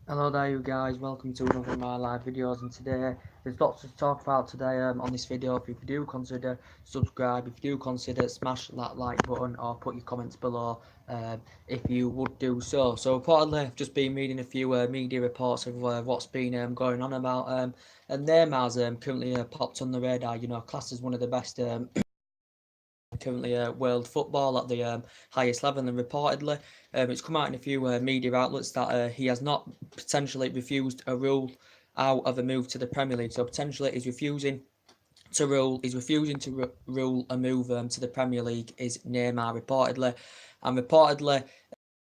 Hello there you guys, welcome to another of my live videos, and today there's lots to talk about today on this video. If you do consider subscribe, if you do consider smash that like button or put your comments below if you would do so. So reportedly I've just been reading a few media reports of what's been going on about and Neymar's currently popped on the radar, classed as one of the best currently world football at the highest level, and reportedly it's come out in a few media outlets that he has not potentially refused a rule out of a move to the Premier League. So potentially he's refusing to rule a move to the Premier League is Neymar reportedly, and reportedly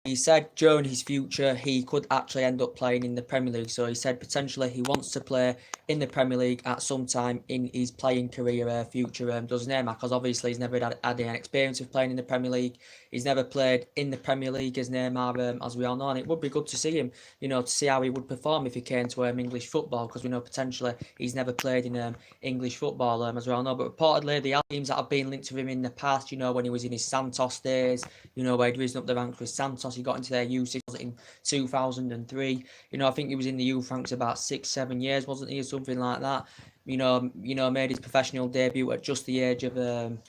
he said during his future he could actually end up playing in the Premier League. So he said potentially he wants to play in the Premier League at some time in his playing career future. Does Neymar, because obviously he's never had any experience of playing in the Premier League. He's never played in the Premier League as Neymar, as we all know, and it would be good to see him, to see how he would perform if he came to English football, because we know potentially he's never played in English football, as we all know. But reportedly the teams that have been linked to him in the past, when he was in his Santos days, where he'd risen up the ranks with Santos. He got into their youth in 2003. I think he was in the youth ranks about 6-7 years, wasn't he, or something like that. Made his professional debut at just the age of,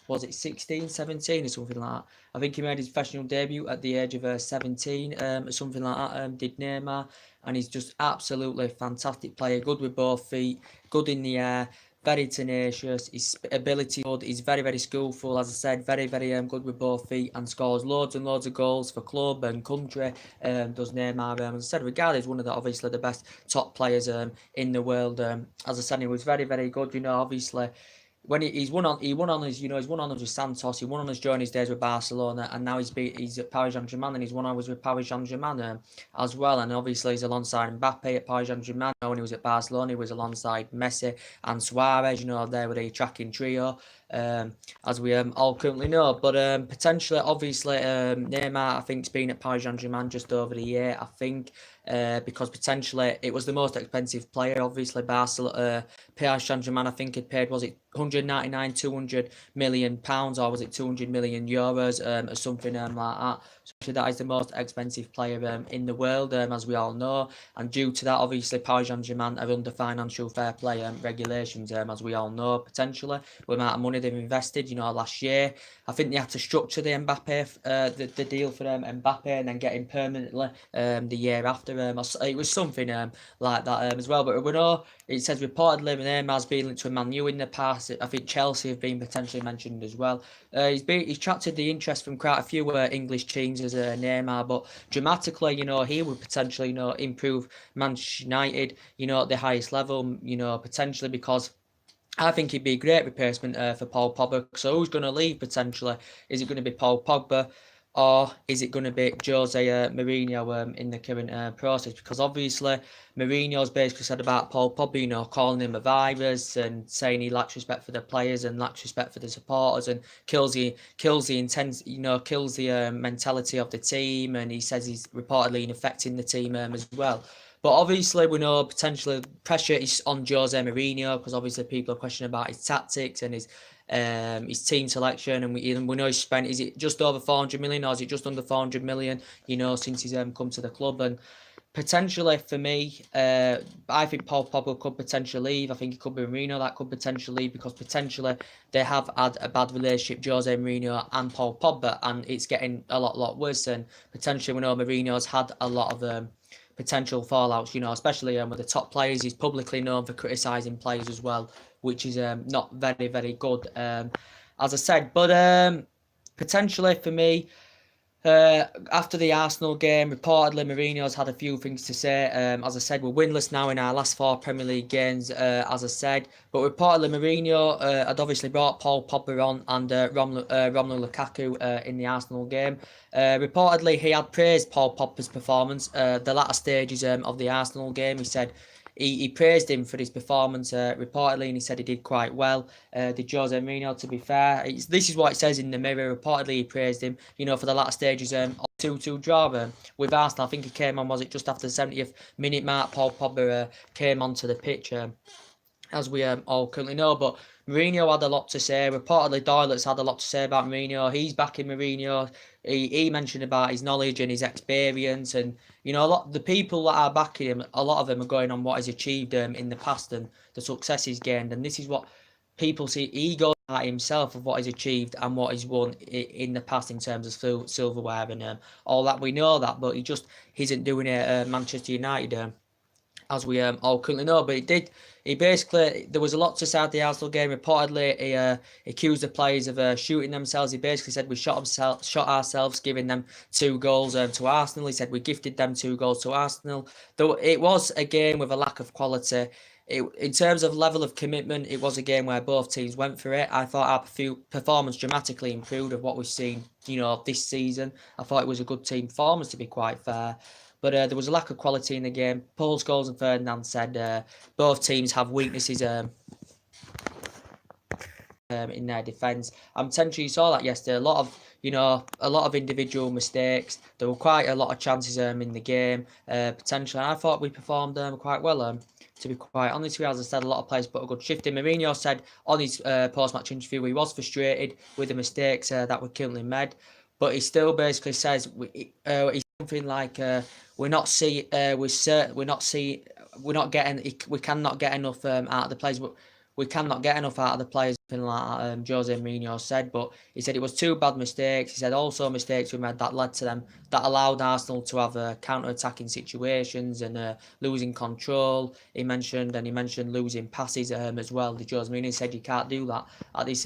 was it 16, 17 or something like that? I think he made his professional debut at the age of 17, or something like that, did Neymar. And he's just absolutely fantastic player, good with both feet, good in the air, very tenacious. His ability good. He's very, very skillful, as I said, very, very good with both feet, and scores loads and loads of goals for club and country. Does Neymar. As I said, regarded as one of the obviously the best top players in the world. As I said, he was very, very good. Obviously when he's won on his he's won on us with Santos, he won on us during his days with Barcelona, and now he's at Paris Saint-Germain, and he's won always with Paris Saint-Germain as well. And obviously he's alongside Mbappe at Paris Saint-Germain. When he was at Barcelona, he was alongside Messi and Suarez. They were the tracking trio, as we all currently know. But potentially, obviously, Neymar, I think, has been at Paris Saint-Germain just over a year, I think. Because potentially it was the most expensive player. Obviously, Barcelona, Paris Saint-Germain, I think had paid, was it 199, 200 million pounds, or was it 200 million euros, or something like that. So that is the most expensive player in the world, as we all know. And due to that, obviously, Paris Saint-Germain are under financial fair play regulations, as we all know, potentially, with the amount of money they've invested, last year. I think they had to structure the Mbappe, the deal for Mbappe, and then get him permanently the year after. It was something like that as well. But we know it says reportedly Neymar's been linked to a Man U in the past. I think Chelsea have been potentially mentioned as well. He's attracted the interest from quite a few English teams as Neymar, but dramatically, he would potentially, improve Manchester United, at the highest level, potentially, because I think he'd be a great replacement for Paul Pogba. So who's going to leave potentially? Is it going to be Paul Pogba, or is it going to be Jose Mourinho in the current process? Because obviously Mourinho's basically said about Paul Pogba, calling him a virus and saying he lacks respect for the players and lacks respect for the supporters, and kills the intense, kills the mentality of the team. And he says he's reportedly affecting the team as well. But obviously, we know potentially pressure is on Jose Mourinho, because obviously people are questioning about his tactics and his team selection, and we know he's spent, is it just over 400 million, or is it just under 400 million? Since he's come to the club. And potentially for me, I think Paul Pogba could potentially leave. I think it could be Mourinho that could potentially leave, because potentially they have had a bad relationship, Jose Mourinho and Paul Pogba, and it's getting a lot worse. And potentially we know Mourinho's had a lot of potential fallouts, especially with the top players. He's publicly known for criticising players as well, which is not very, very good, as I said. But potentially for me, after the Arsenal game, reportedly Mourinho's had a few things to say. As I said, we're winless now in our last 4 Premier League games, as I said. But reportedly Mourinho had obviously brought Paul Pogba on and Romelu Lukaku in the Arsenal game. Reportedly he had praised Paul Pogba's performance the latter stages of the Arsenal game. He said he praised him for his performance reportedly, and he said he did quite well. Did Jose Mourinho, to be fair. This is what it says in the Mirror. Reportedly he praised him, for the latter stages of 2-2 draw with Arsenal. I think he came on, was it just after the 70th minute mark? Paul Pogba came onto the pitch. as we all currently know. But Mourinho had a lot to say. Reportedly, Doyle's had a lot to say about Mourinho. He's backing Mourinho. He mentioned about his knowledge and his experience, and a lot the people that are backing him, a lot of them are going on what he's achieved in the past and the success he's gained. And this is what people see. He goes at himself of what he's achieved and what he's won in the past in terms of silverware and all that. We know that, but he just isn't doing it at Manchester United. As we all currently know. But he basically, there was a lot to say at the Arsenal game. Reportedly, he accused the players of shooting themselves. He basically said we shot ourselves, giving them 2 goals to Arsenal. He said we gifted them 2 goals to Arsenal. Though it was a game with a lack of quality. In terms of level of commitment, it was a game where both teams went for it. I thought our performance dramatically improved of what we've seen, this season. I thought it was a good team performance, to be quite fair. But there was a lack of quality in the game. Paul Scholes and Ferdinand said both teams have weaknesses in their defence. And potentially you saw that yesterday. A lot of individual mistakes. There were quite a lot of chances in the game. Potentially, I thought we performed quite well. To be quite honest with you, as I said, a lot of players put a good shift in. Mourinho said on his post-match interview he was frustrated with the mistakes that were currently made, but he still basically says he's something like we cannot get enough out of the players, but we cannot get enough out of the players. Something like that, Jose Mourinho said, but he said it was 2 bad mistakes. He said also mistakes we made that led to them, that allowed Arsenal to have counter-attacking situations and losing control. He mentioned losing passes as well. Jose Mourinho said you can't do that at this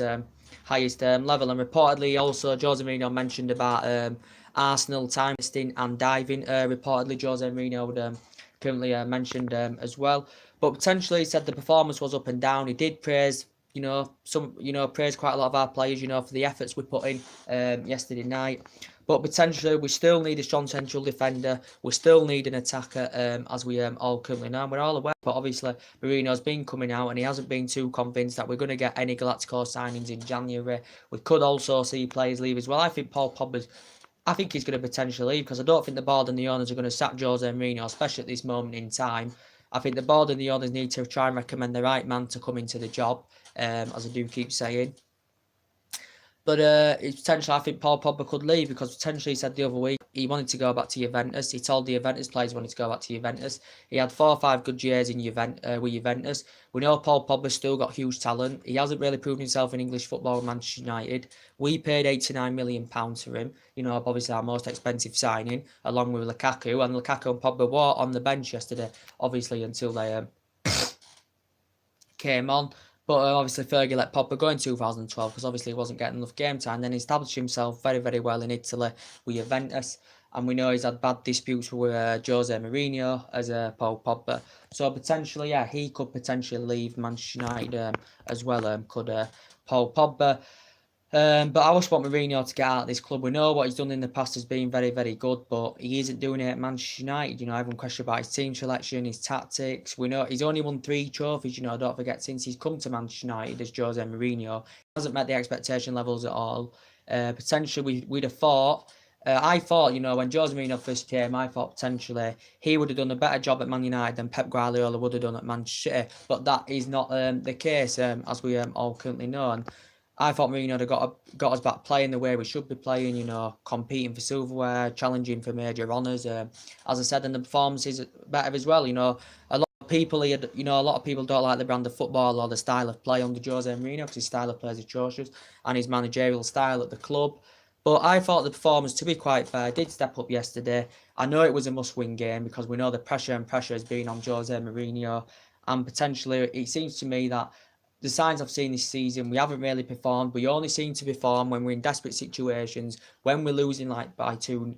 highest level. And reportedly also Jose Mourinho mentioned about Arsenal time wasting and diving. Reportedly Jose Mourinho would currently mentioned as well. But potentially he said the performance was up and down. He did praise praise quite a lot of our players, for the efforts we put in yesterday night. But potentially we still need a strong central defender. We still need an attacker, as we all currently know. And we're all aware. But obviously Mourinho's been coming out and he hasn't been too convinced that we're going to get any Galacticos signings in January. We could also see players leave as well. I think he's going to potentially leave because I don't think the board and the owners are going to sack Jose Mourinho, especially at this moment in time. I think the board and the owners need to try and recommend the right man to come into the job, as I do keep saying. But it's potentially, I think Paul Pogba could leave because potentially he said the other week he wanted to go back to Juventus. He told the Juventus players he wanted to go back to Juventus. He had 4 or 5 good years in with Juventus. We know Paul Pogba's still got huge talent. He hasn't really proven himself in English football with Manchester United. We paid £89 million for him. Obviously our most expensive signing, along with Lukaku. And Lukaku and Pogba were on the bench yesterday, obviously, until they came on. But obviously Fergie let Pogba go in 2012 because obviously he wasn't getting enough game time. Then he established himself very, very well in Italy with Juventus. And we know he's had bad disputes with Jose Mourinho as Paul Pogba. So potentially, yeah, he could potentially leave Manchester United as well, could Paul Pogba. But I just want Mourinho to get out of this club. We know what he's done in the past has been very, very good, but he isn't doing it at Manchester United. Everyone questions about his team selection, his tactics. We know he's only won 3 trophies, don't forget, since he's come to Manchester United as Jose Mourinho. He hasn't met the expectation levels at all. Potentially, we'd have thought... I thought, when Jose Mourinho first came, I thought potentially he would have done a better job at Man United than Pep Guardiola would have done at Manchester City. But that is not the case, as we all currently know. And I thought Mourinho had got us back playing the way we should be playing, competing for silverware, challenging for major honours. As I said, and the performance is better as well. A lot of people don't like the brand of football or the style of play under Jose Mourinho because his style of play is atrocious and his managerial style at the club. But I thought the performance, to be quite fair, did step up yesterday. I know it was a must-win game because we know the pressure has been on Jose Mourinho. And potentially, it seems to me that the signs I've seen this season, we haven't really performed. We only seem to perform when we're in desperate situations, when we're losing like by two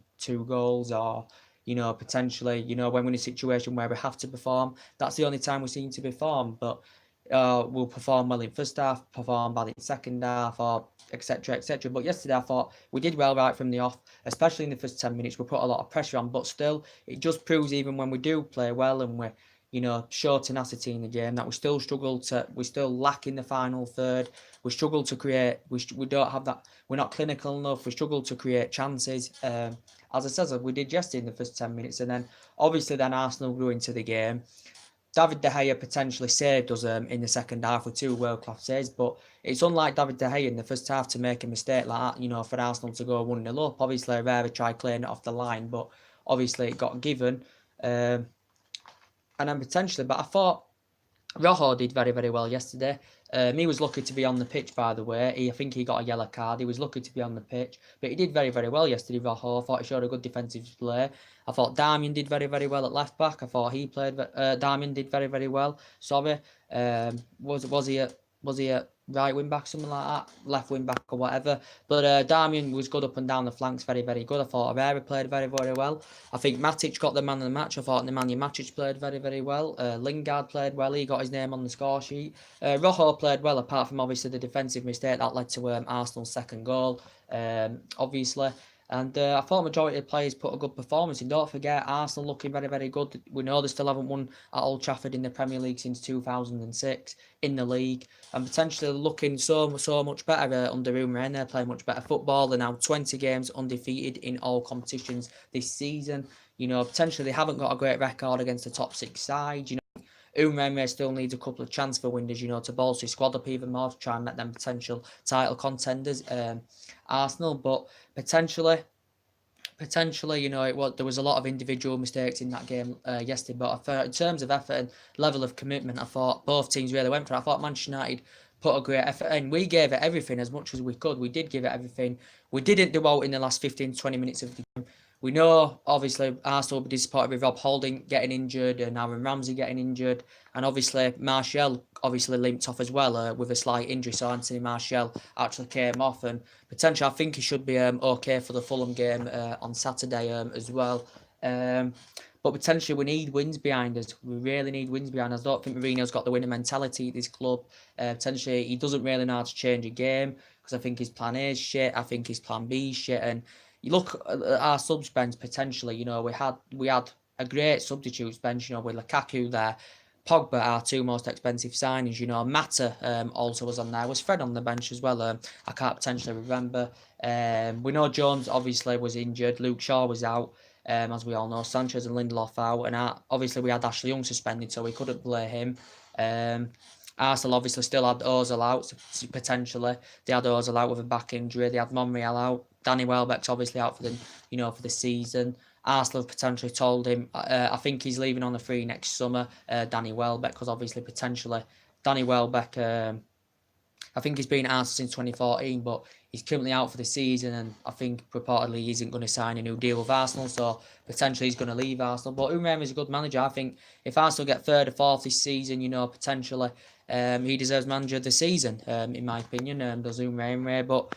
goals or, potentially, when we're in a situation where we have to perform. That's the only time we seem to perform. But we'll perform well in first half, perform bad in second half, or etc., etc. But yesterday I thought we did well right from the off, especially in the first 10 minutes. We put a lot of pressure on, but still, it just proves even when we do play well and we're, show tenacity in the game, that we still lack in the final third. We struggle to create, we don't have that, we're not clinical enough, we struggle to create chances. As I said, we did yesterday in the first 10 minutes, and then obviously then Arsenal grew into the game. David De Gea potentially saved us in the second half with 2 world-class saves, but it's unlike David De Gea in the first half to make a mistake like that, for Arsenal to go 1-0 up. Obviously, Herrera tried clearing it off the line, but obviously it got given. And then potentially, but I thought Rojo did very, very well yesterday. He was lucky to be on the pitch, by the way. I think he got a yellow card. He was lucky to be on the pitch. But he did very, very well yesterday, Rojo. I thought he showed a good defensive play. I thought Darmian did very, very well at left back. I thought Darmian did very, very well. Sorry. Was he a right wing back, something like that, left wing back or whatever. But Darmian was good up and down the flanks, very, very good. I thought Herrera played very, very well. I think Matic got the man of the match. I thought Nemanja Matic played very, very well. Lingard played well. He got his name on the score sheet. Rojo played well, apart from obviously the defensive mistake that led to Arsenal's second goal, obviously. And I thought majority of players put a good performance in. Don't forget, Arsenal looking very, very good. We know they still haven't won at Old Trafford in the Premier League since 2006 in the league. And potentially looking so much better under Neymar. They're playing much better football. They're now 20 games undefeated in all competitions this season. Potentially they haven't got a great record against the top 6 sides. Neymar still needs a couple of transfer windows, to bolster his squad up even more to try and make them potential title contenders, Arsenal. But potentially, there was a lot of individual mistakes in that game yesterday. But I thought, in terms of effort and level of commitment, I thought both teams really went for it. I thought Manchester United put a great effort in. We gave it everything as much as we could. We did give it everything. We didn't do out in the last 15-20 minutes of the game. We know, obviously, Arsenal will be disappointed with Rob Holding getting injured and Aaron Ramsey getting injured. And obviously, Martial obviously limped off as well with a slight injury. So Anthony Martial actually came off. And potentially, I think he should be okay for the Fulham game on Saturday as well. But potentially, we need wins behind us. We really need wins behind us. I don't think Mourinho's got the winning mentality at this club. Potentially, he doesn't really know how to change a game because I think his plan A is shit. I think his plan B is shit. And you look at our subs bench potentially, we had a great substitutes bench, with Lukaku there, Pogba, our 2 most expensive signings, Mata also was on there. Was Fred on the bench as well? I can't potentially remember. We know Jones obviously was injured. Luke Shaw was out, as we all know. Sanchez and Lindelof out. And obviously we had Ashley Young suspended, so we couldn't play him. Arsenal obviously still had Ozil out, potentially. They had Ozil out with a back injury. They had Monreal out. Danny Welbeck's obviously out for the season. Arsenal have potentially told him, I think he's leaving on the free next summer, Danny Welbeck, because obviously potentially Danny Welbeck, I think he's been at Arsenal since 2014, but he's currently out for the season, and I think reportedly he isn't going to sign a new deal with Arsenal, so potentially he's going to leave Arsenal. But Neymar is a good manager. I think if Arsenal get 3rd or 4th this season, potentially he deserves manager of the season, in my opinion, does Neymar. But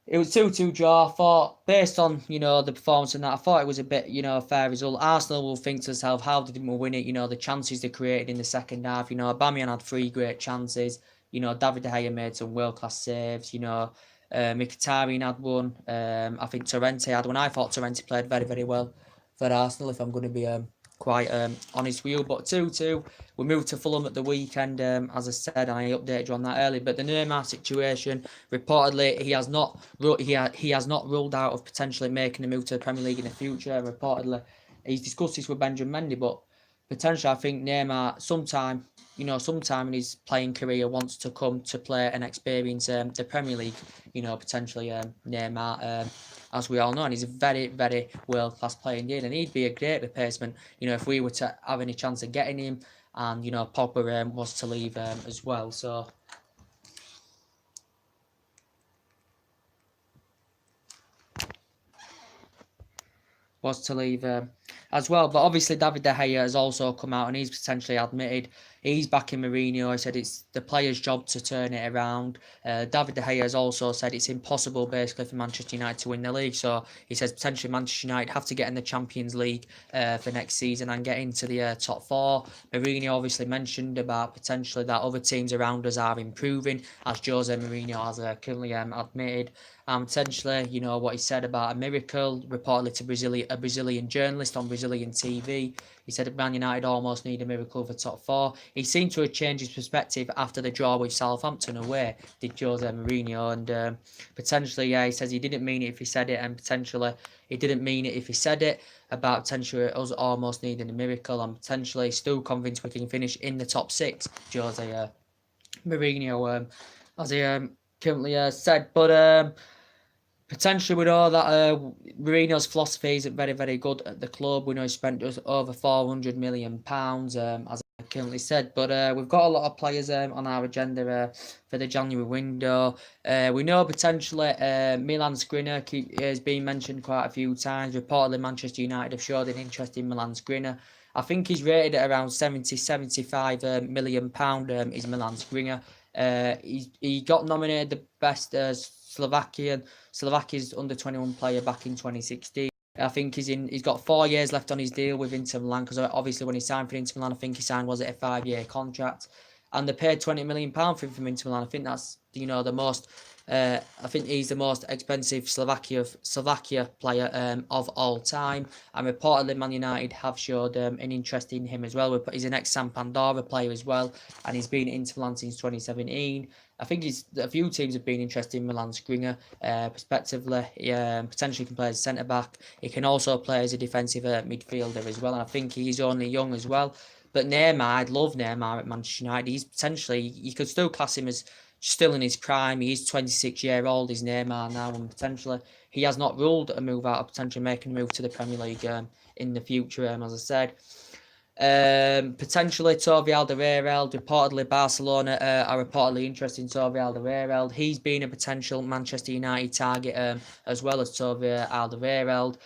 it was 2-2 draw. I thought, based on, the performance and that, I thought it was a bit, a fair result. Arsenal will think to themselves, how did we win it? The chances they created in the second half. Aubameyang had 3 great chances. David De Gea made some world-class saves. Mkhitaryan had one. I think Torrente had one. I thought Torrente played very, very well for Arsenal, if I'm going to be quite honest with you. But 2-2, we moved to Fulham at the weekend, as I said, and I updated you on that earlier. But the Neymar situation, reportedly, he has not ruled out of potentially making a move to the Premier League in the future. Reportedly, he's discussed this with Benjamin Mendy, but potentially I think Neymar sometime in his playing career wants to come to play and experience the Premier League. Potentially Neymar, as we all know, and he's a very, very world-class player indeed, and he'd be a great replacement, if we were to have any chance of getting him, and, Pogba was to leave as well, so... was to leave as well. But obviously David De Gea has also come out and he's potentially admitted he's backing Mourinho. He said it's the player's job to turn it around. David De Gea has also said it's impossible basically for Manchester United to win the league. So he says potentially Manchester United have to get in the Champions League for next season and get into the top 4. Mourinho obviously mentioned about potentially that other teams around us are improving, as Jose Mourinho has currently admitted. Potentially, what he said about a miracle, reportedly to a Brazilian journalist on Brazilian TV. He said Man United almost need a miracle for top 4. he seemed to have changed his perspective after the draw with Southampton away, did Jose Mourinho, and potentially, yeah, he says he didn't mean it if he said it, and potentially he didn't mean it if he said it about potentially us almost needing a miracle, and potentially still convinced we can finish in the top 6, Jose Mourinho, as he currently said. But potentially we know that Mourinho's philosophy isn't very, very good at the club. We know he spent over £400 million, as I currently said. But we've got a lot of players on our agenda for the January window. We know potentially Milan Skriniar has been mentioned quite a few times. Reportedly Manchester United have showed an interest in Milan Skriniar. I think he's rated at around £75 million, is Milan Skriniar. He got nominated the best Slovakia's under-21 player back in 2016. I think he's got 4 years left on his deal with Inter Milan, because obviously when he signed for Inter Milan, I think he signed, was it a 5-year contract? And they paid £20 million for him from Inter Milan. I think that's, the most, I think he's the most expensive Slovakia player of all time. And reportedly Man United have showed an interest in him as well. He's an ex-Sampdoria player as well, and he's been at Inter Milan since 2017. I think a few teams have been interested in Milan Skriniar. Prospectively, he potentially can play as centre-back. He can also play as a defensive midfielder as well, and I think he's only young as well. But Neymar, I'd love Neymar at Manchester United. He's potentially, you could still class him as still in his prime. He's 26-year-old, he's Neymar now, and potentially he has not ruled a move out of potentially making a move to the Premier League in the future, as I said. Potentially Toby Alderweireld. Reportedly Barcelona are reportedly interested in Toby Alderweireld. He's been a potential Manchester United target as well as Toby Alderweireld.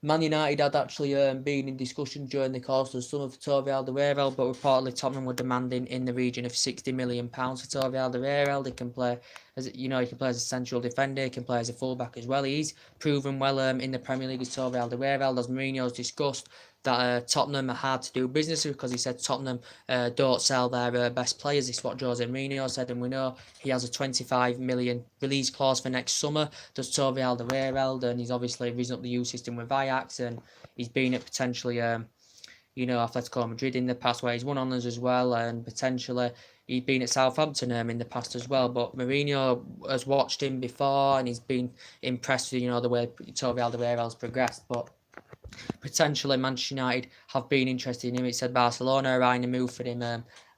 Man United had actually been in discussion during the course of some of Toby Alderweireld, but reportedly Tottenham were demanding in the region of £60 million for Toby Alderweireld. He can play as he can play as a central defender, he can play as a fullback as well. He's proven well in the Premier League as Toby Alderweireld, as Mourinho's discussed that Tottenham are hard to do business with, because he said Tottenham don't sell their best players. This is what Jose Mourinho said, and we know he has a £25 million release clause for next summer. Does Toby Alderweireld, and he's obviously risen up the youth system with Ajax, and he's been at potentially Atletico Madrid in the past, where he's won honours as well, and potentially he'd been at Southampton in the past as well. But Mourinho has watched him before, and he's been impressed with the way Toby Alderweireld's progressed. But potentially Manchester United have been interested in him. It said Barcelona are eyeing a move for him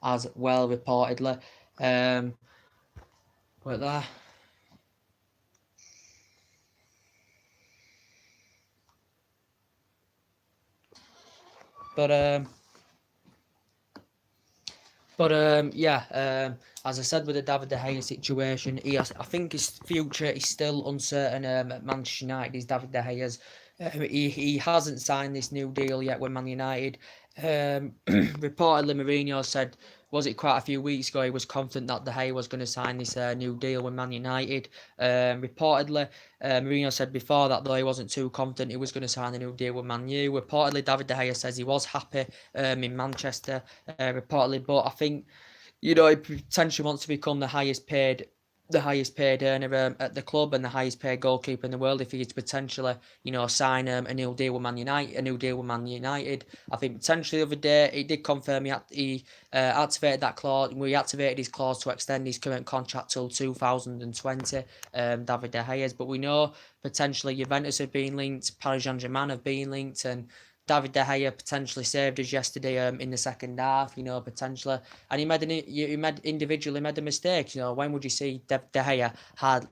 as well, reportedly. But there. As I said with the David De Gea situation, I think his future is still uncertain at Manchester United. Is David De Gea's. He hasn't signed this new deal yet with Man United. Reportedly, Mourinho said, was it quite a few weeks ago, he was confident that De Gea was going to sign this new deal with Man United. Reportedly, Mourinho said before that, though he wasn't too confident he was going to sign a new deal with Man U. Reportedly, David De Gea says he was happy in Manchester. Reportedly, but I think he potentially wants to become the highest paid earner at the club, and the highest paid goalkeeper in the world if he is potentially, sign a new deal with Man United. I think potentially the other day he did confirm he activated that clause. We activated his clause to extend his current contract till 2020. David De Gea's, but we know potentially Juventus have been linked, Paris Saint-Germain have been linked, and David De Gea potentially saved us yesterday in the second half, potentially. And he individually made a mistake. When would you see De Gea had,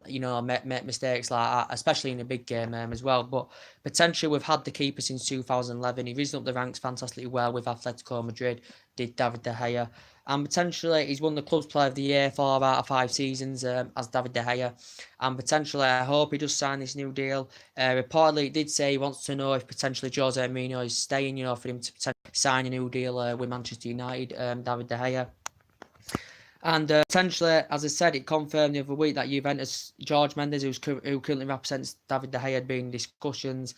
make mistakes like that, especially in a big game as well. But potentially we've had the keeper since 2011. He risen up the ranks fantastically well with Atletico Madrid, did David De Gea. And potentially he's won the club's player of the year 4 out of 5 seasons as David De Gea. And potentially I hope he does sign this new deal. Reportedly it did say he wants to know if potentially Jose Mourinho is staying, for him to potentially sign a new deal with Manchester United, David De Gea. And potentially, as I said, it confirmed the other week that Juventus, George Mendes, who currently represents David De Gea, had been in discussions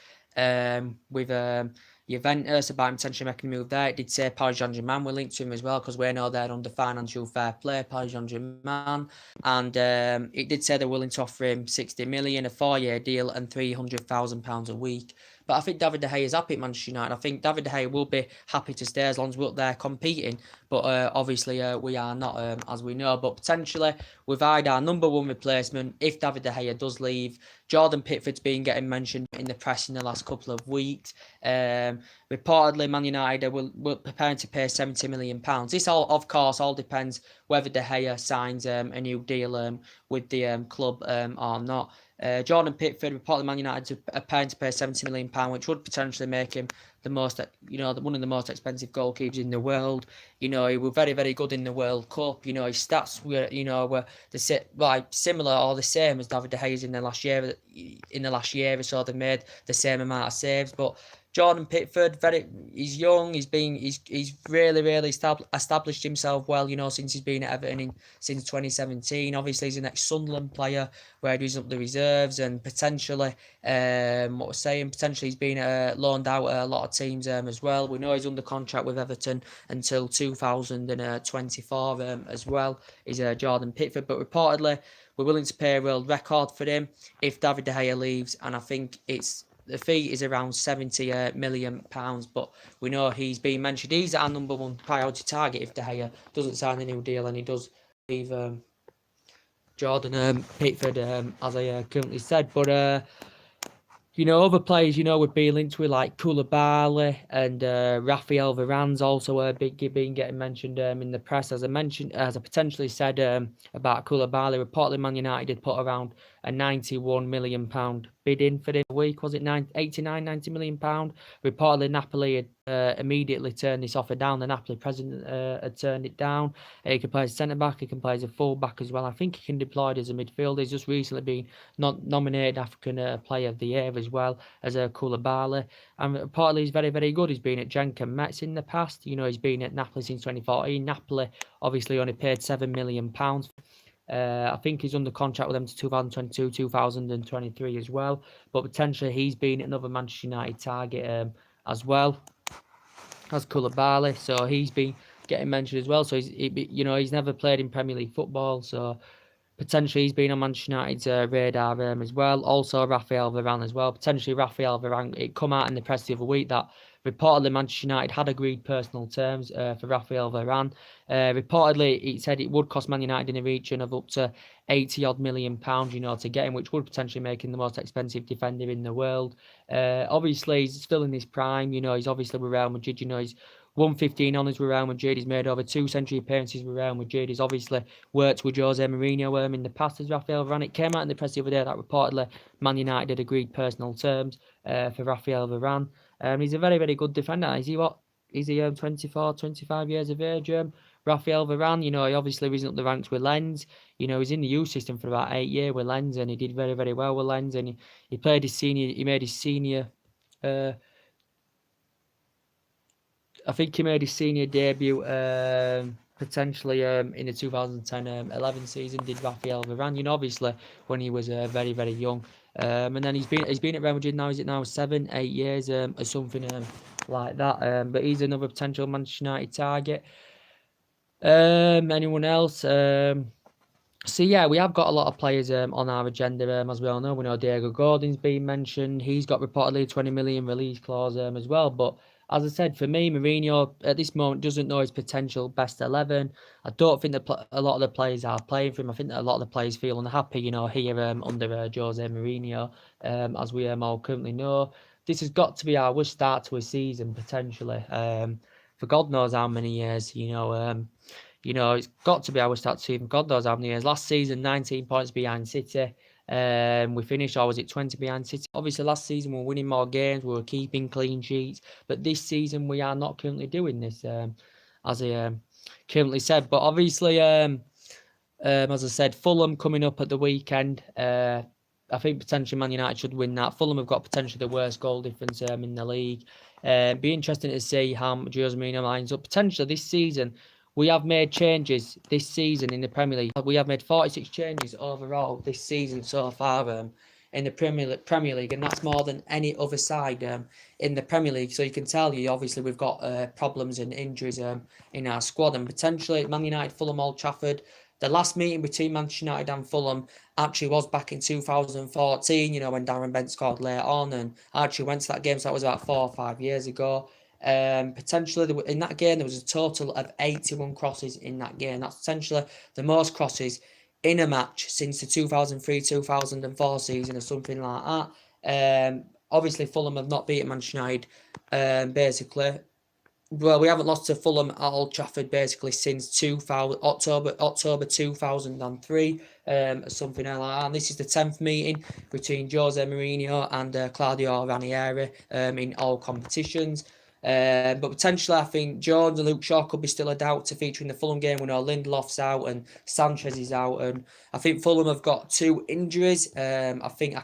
with Juventus about him potentially making a move there. It did say Paris Saint-Germain were linked to him as well, because we know they're under financial fair play, Paris Saint-Germain. And it did say they're willing to offer him 60 million, a 4-year deal, and £300,000 a week. But I think David De Gea is happy at Manchester United. I think David De Gea will be happy to stay as long as we're up there competing. But obviously we are not, as we know. But potentially we've eyed our number one replacement if David De Gea does leave. Jordan Pickford's been getting mentioned in the press in the last couple of weeks. Reportedly, Man United will preparing to pay £70 million. This all, of course, all depends whether De Gea signs a new deal with the club or not. Jordan Pickford reportedly Man United are paying to pay £70 million, which would potentially make him the most, one of the most expensive goalkeepers in the world. He was very, very good in the World Cup. His stats were similar or the same as David De Gea's in the last year. In the last year or so, they made the same amount of saves, but Jordan Pickford, he's young. He's really, really established himself well. Since he's been at Everton since 2017. Obviously, he's an ex-Sunderland player where he's up the reserves and potentially, potentially he's been loaned out at a lot of teams as well. We know he's under contract with Everton until 2024 as well. Is Jordan Pickford, but reportedly we're willing to pay a world record for him if David De Gea leaves, and I think the fee is around £70 million, but we know he's been mentioned. He's our number one priority target if De Gea doesn't sign a new deal and he does leave Jordan Pickford, as I currently said. But other players, would be linked with like Koulibaly and Raphael Varane's also been getting mentioned in the press. As I potentially said about Koulibaly, reportedly Man United had put around a £91 million bid in for him a week. Was it £90 million? Reportedly Napoli had immediately turned this offer down. The Napoli president had turned it down. He can play as centre-back, he can play as a full-back as well. I think he can deploy as a midfielder. He's just recently been nominated African Player of the Year as well as Koulibaly. And reportedly he's very, very good. He's been at Genk and Metz in the past. He's been at Napoli since 2014. Napoli obviously only paid £7 million. I think he's under contract with them to 2022, 2023 as well. But potentially he's been another Manchester United target as well as Koulibaly. So he's been getting mentioned as well. So he's never played in Premier League football. So potentially he's been on Manchester United's radar as well. Also Raphael Varane as well. Potentially Raphael Varane. It come out in the press the other week that reportedly Manchester United had agreed personal terms for Raphael Varane. Reportedly it said it would cost Man United in the region of up to £80 million, to get him, which would potentially make him the most expensive defender in the world. Obviously he's still in his prime. He's obviously with Real Madrid. He's won 15 honours with Real Madrid. He's made over 2 century appearances with Real Madrid. He's obviously worked with Jose Mourinho in the past as Raphael Varane. It came out in the press the other day that reportedly Man United had agreed personal terms for Raphael Varane. He's a very, very good defender. Is he 24, 25 years of age? Raphael Varane, he obviously risen up the ranks with Lens. He's in the youth system for about 8 years with Lens, and he did very, very well with Lens. And he played his senior. He made his senior. I think he made his senior debut potentially in the 2010-11 season. Did Raphael Varane? Obviously when he was very, very young. And then he's been at Real Madrid now. Is it now 7, 8 years or something like that? But he's another potential Manchester United target. Anyone else? So yeah, we have got a lot of players on our agenda as we all know. We know Diego Gordon's been mentioned. He's got reportedly a 20 million release clause as well. But as I said, for me, Mourinho at this moment doesn't know his potential best 11. I don't think that a lot of the players are playing for him. I think that a lot of the players feel unhappy, here under Jose Mourinho, as we all currently know. This has got to be our worst start to a season potentially. For God knows how many years, it's got to be our start to season. God knows how many years. Last season, 19 points behind City. We finished, or was it 20 behind City? Obviously, last season we were winning more games, we were keeping clean sheets. But this season we are not currently doing this, as I currently said. But obviously, as I said, Fulham coming up at the weekend. I think potentially Man United should win that. Fulham have got potentially the worst goal difference in the league. Be interesting to see how Jose Mourinho lines up. Potentially this season, we have made changes this season in the Premier League. We have made 46 changes overall this season so far in the Premier League, and that's more than any other side in the Premier League. So you can tell obviously we've got problems and injuries in our squad, and potentially Man United, Fulham, Old Trafford. The last meeting between Manchester United and Fulham actually was back in 2014, when Darren Bent scored late on, and I actually went to that game, so that was about 4 or 5 years ago. Potentially in that game there was a total of 81 crosses in that game. That's potentially the most crosses in a match since the 2003-2004 season or something like that. Obviously Fulham have not beaten Manchester United, basically. Well, we haven't lost to Fulham at Old Trafford basically since October 2003, or something like that. And this is the 10th meeting between Jose Mourinho and Claudio Ranieri in all competitions. But potentially, I think Jones and Luke Shaw could be still a doubt to feature in the Fulham game. We know Lindelof's out and Sanchez is out, and I think Fulham have got 2 injuries. I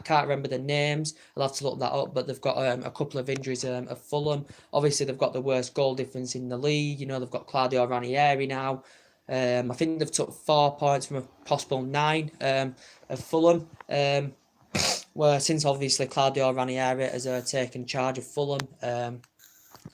can't remember the names. I'll have to look that up. But they've got a couple of injuries of Fulham. Obviously, they've got the worst goal difference in the league. They've got Claudio Ranieri now. I think they've took 4 points from a possible 9 of Fulham. Well, since obviously Claudio Ranieri has taken charge of Fulham.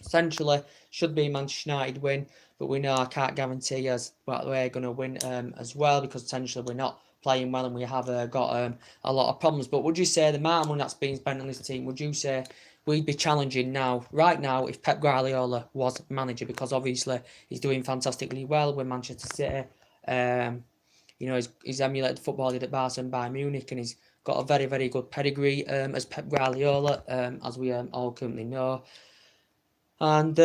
Essentially, should be Manchester United win, but we know I can't guarantee us what we're going to win as well, because potentially we're not playing well and we have got a lot of problems. But would you say the amount of money that's been spent on this team, would you say we'd be challenging right now, if Pep Guardiola was manager? Because obviously he's doing fantastically well with Manchester City. He's emulated the football he did at Barca and Bayern Munich, and he's got a very, very good pedigree as Pep Guardiola, as we all currently know. And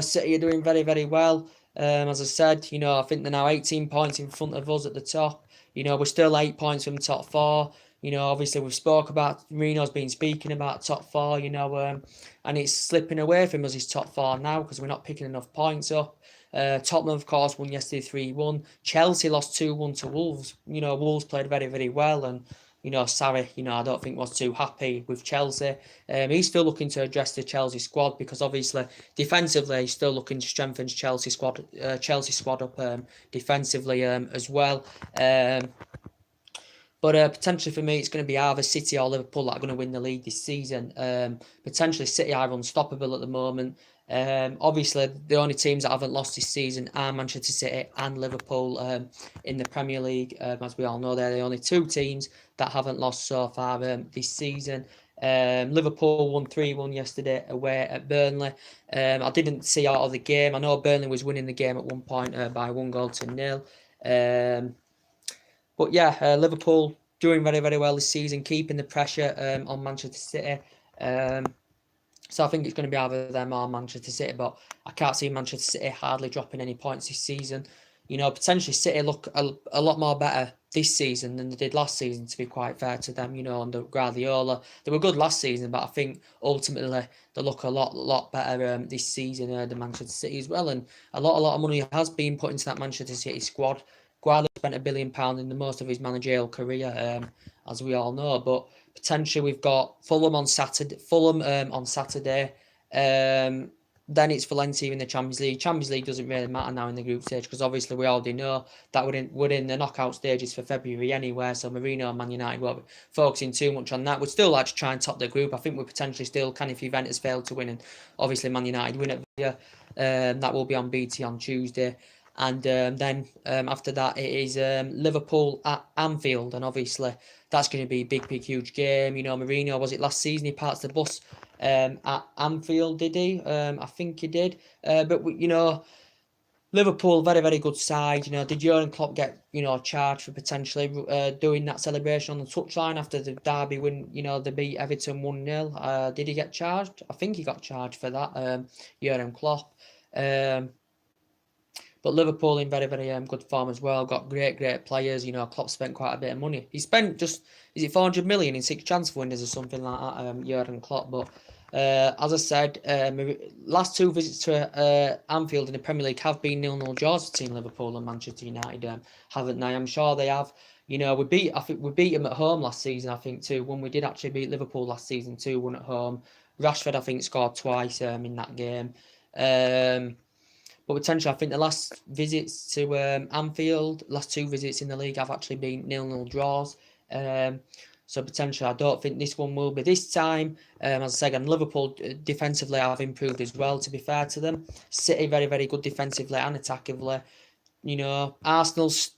City are doing very, very well. As I said, I think they're now 18 points in front of us at the top. We're still 8 points from top 4. Obviously we've spoke about, Marino's been speaking about top 4, and it's slipping away from us, his top 4 now, because we're not picking enough points up. Tottenham, of course, won yesterday 3-1. Chelsea lost 2-1 to Wolves. Wolves played very, very well, and Sarri, I don't think was too happy with Chelsea. He's still looking to address the Chelsea squad, because obviously defensively he's still looking to strengthen Chelsea squad up defensively as well. But potentially for me, it's going to be either City or Liverpool that are going to win the league this season. Potentially City are unstoppable at the moment. Obviously, the only teams that haven't lost this season are Manchester City and Liverpool in the Premier League. As we all know, they're the only 2 teams that haven't lost so far this season. Liverpool won 3-1 yesterday away at Burnley. I didn't see out of the game. I know Burnley was winning the game at one point by 1-0. But yeah, Liverpool doing very, very well this season, keeping the pressure on Manchester City. So I think it's going to be either them or Manchester City, but I can't see Manchester City hardly dropping any points this season. Potentially City look a lot more better this season than they did last season, to be quite fair to them, under Guardiola. They were good last season, but I think ultimately they look a lot better this season than Manchester City as well. And a lot of money has been put into that Manchester City squad. Guardiola spent £1 billion in the most of his managerial career, as we all know. But potentially we've got Fulham on Saturday. Then it's Valencia in the Champions League. Champions League doesn't really matter now in the group stage, because obviously we already know that we're in the knockout stages for February anyway. So Mourinho and Man United won't be focusing too much on that. We'd still like to try and top the group. I think we potentially still can if Juventus fail to win, and obviously Man United win at Villa. That will be on BT on Tuesday. And then after that, it is Liverpool at Anfield. And obviously, that's going to be a big, huge game. Mourinho, was it last season, he parked the bus at Anfield, did he? I think he did. But Liverpool, very, very good side. Did Jurgen Klopp get, charged for potentially doing that celebration on the touchline after the derby win, they beat Everton 1-0? Did he get charged? I think he got charged for that, Jurgen Klopp. But Liverpool in very, very good form as well. Got great players. Klopp spent quite a bit of money. He spent is it 400 million in 6 transfer windows or something like that, Jurgen Klopp. But as I said, last 2 visits to Anfield in the Premier League have been 0-0 draws between Liverpool and Manchester United, haven't they? I'm sure they have. We beat them at home last season, I think, 2-1. We did actually beat Liverpool last season 2-1 at home. Rashford, I think, scored twice in that game. But potentially, I think the last visits to Anfield, last 2 visits in the league have actually been 0-0 draws. So potentially, I don't think this one will be this time. As I said, and Liverpool defensively have improved as well, to be fair to them. City, very, very good defensively and attackingly. Arsenal's,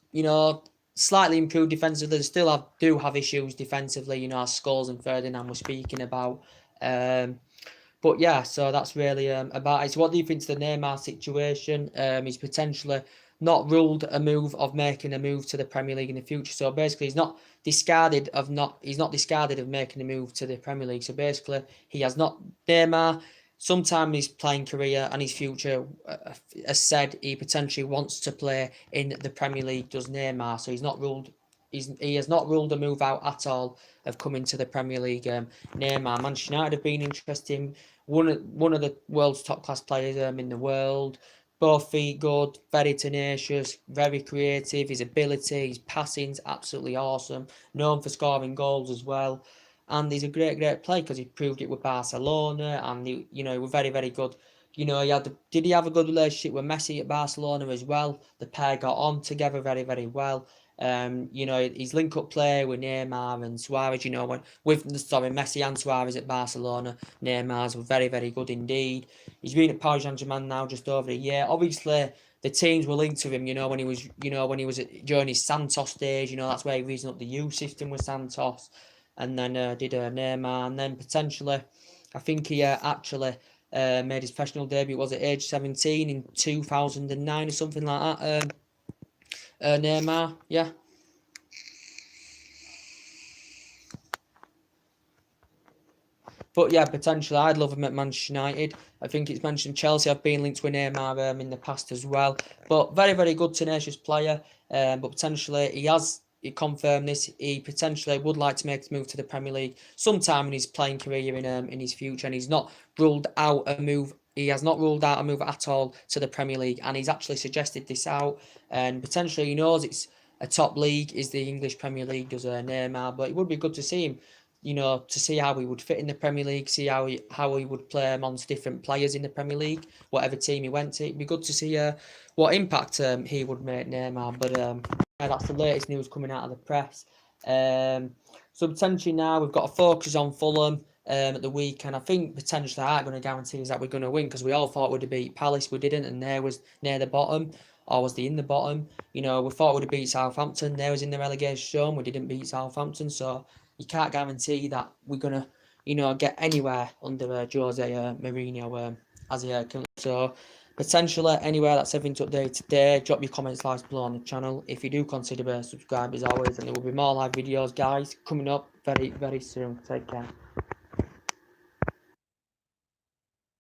slightly improved defensively. They still do have issues defensively, as Scholes and Ferdinand were speaking about. But yeah, so that's really about it. So what do you think of the Neymar situation? He's potentially not ruled a move of making a move to the Premier League in the future. So basically, he's not discarded of making a move to the Premier League. So basically, he has not Neymar. Sometime in his playing career and his future, has said he potentially wants to play in the Premier League. Does Neymar? So he has not ruled a move out at all of coming to the Premier League. Neymar, Manchester United have been interesting. One of the world's top class players in the world. Both feet good, very tenacious, very creative. His ability, his passing's absolutely awesome. Known for scoring goals as well. And he's a great player because he proved it with Barcelona, and he was very, very good. Did he have a good relationship with Messi at Barcelona as well? The pair got on together very, very well. His link-up play with Neymar and Suarez, Messi and Suarez at Barcelona, Neymar's were very, very good indeed. He's been at Paris Saint-Germain now just over a year. Obviously, the teams were linked to him, when he was during his Santos stage, that's where he reasoned up the youth system with Santos, and then did Neymar, and then potentially, I think he actually made his professional debut, was at age 17 in 2009 or something like that. Neymar, yeah. But yeah, potentially, I'd love him at Manchester United. I think it's mentioned Chelsea have been linked with Neymar in the past as well. But very, very good, tenacious player. But potentially, he confirmed this. He potentially would like to make a move to the Premier League sometime in his playing career in his future, and he's not ruled out a move. He has not ruled out a move at all to the Premier League, and he's actually suggested this out. And potentially, he knows it's a top league is the English Premier League, does Neymar, but it would be good to see him, to see how he would fit in the Premier League, see how he would play amongst different players in the Premier League, whatever team he went to. It'd be good to see what impact he would make, Neymar. But yeah, that's the latest news coming out of the press. So potentially now we've got to focus on Fulham at the weekend. I think potentially I aren't going to guarantee is that we're going to win, because we all thought we'd have beat Palace. We didn't, and they was near the bottom. Or was they in the bottom? We thought we'd have beat Southampton. They was in the relegation zone. We didn't beat Southampton, so you can't guarantee that we're gonna, get anywhere under Jose Mourinho as a coach. So potentially anywhere. That's everything to update today. Drop your comments, likes below on the channel. If you do consider subscribe as always, and there will be more live videos, guys, coming up very, very soon. Take care.